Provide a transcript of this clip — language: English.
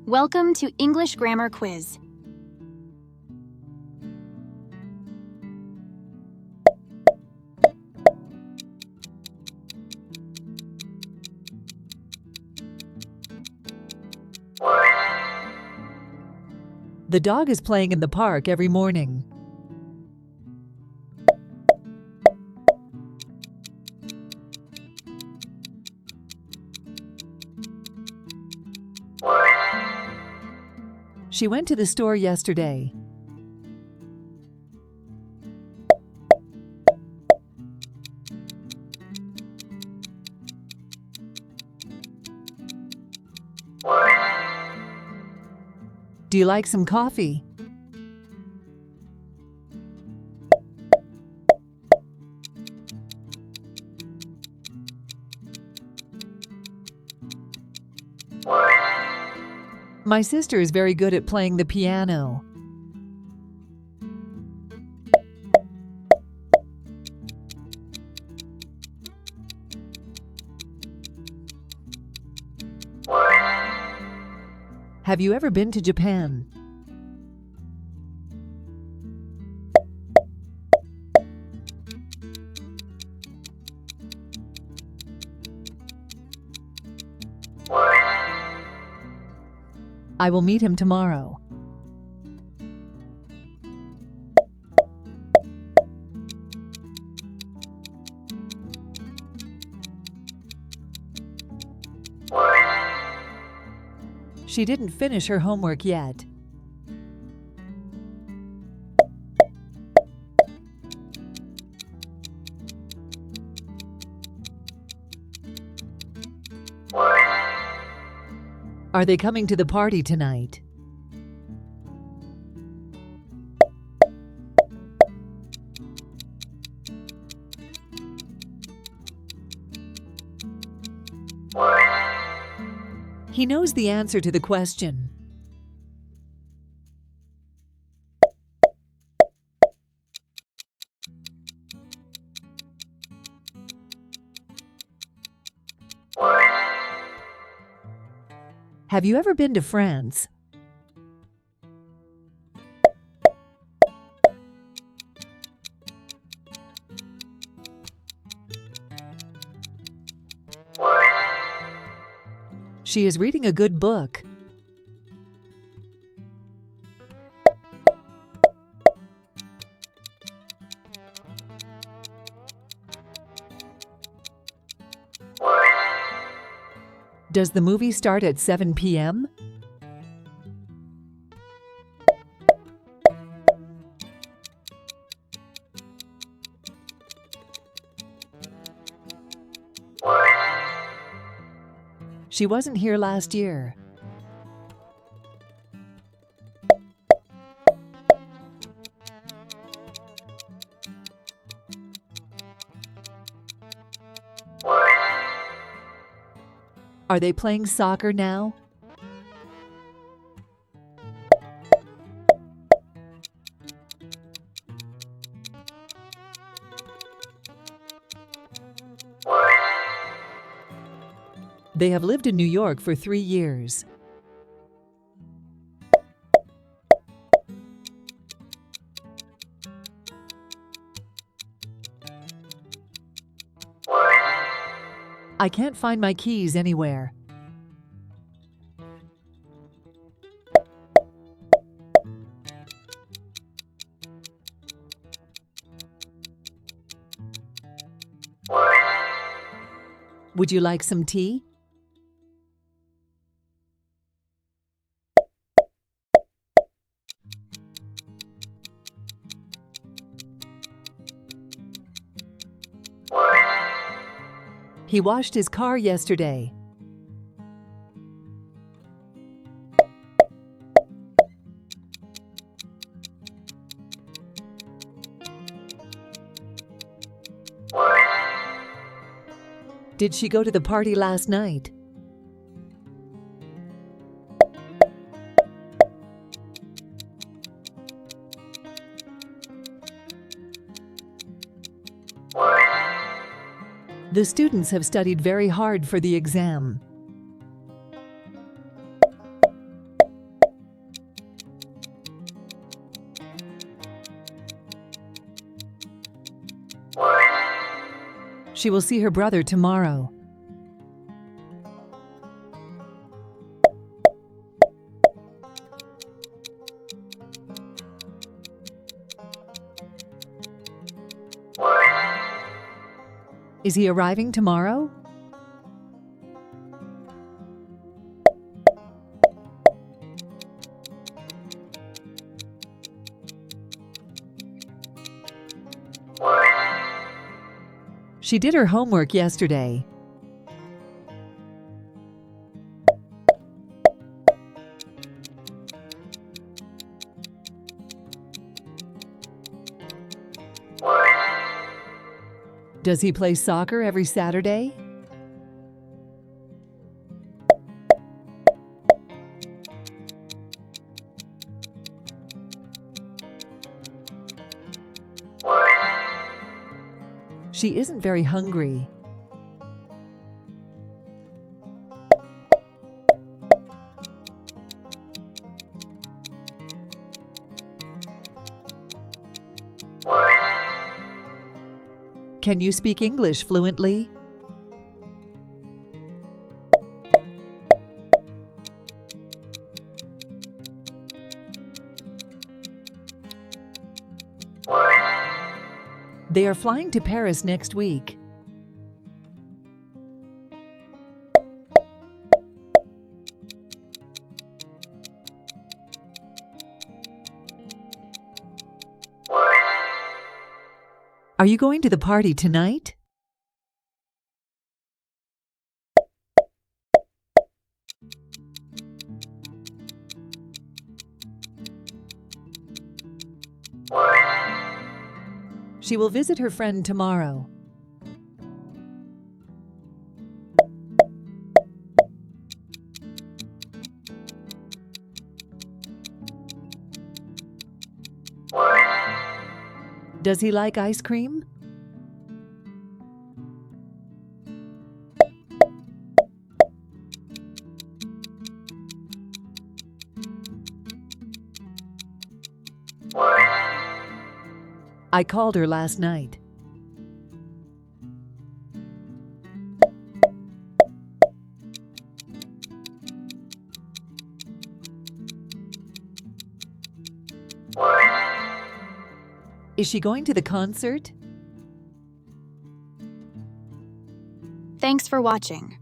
Welcome to English Grammar Quiz. The dog is playing in the park every morning. She went to the store yesterday. Do you like some coffee? My sister is very good at playing the piano. Have you ever been to Japan? I will meet him tomorrow. She didn't finish her homework yet. Are they coming to the party tonight? He knows the answer to the question. Have you ever been to France? She is reading a good book. Does the movie start at 7 p.m.? She wasn't here last year. Are they playing soccer now? They have lived in New York for 3 years. I can't find my keys anywhere. Would you like some tea? He washed his car yesterday. Did she go to the party last night? The students have studied very hard for the exam. She will see her brother tomorrow. Is he arriving tomorrow? She did her homework yesterday. Does he play soccer every Saturday? She isn't very hungry. Can you speak English fluently? They are flying to Paris next week. Are you going to the party tonight? She will visit her friend tomorrow. Does he like ice cream? I called her last night. Is she going to the concert? Thanks for watching.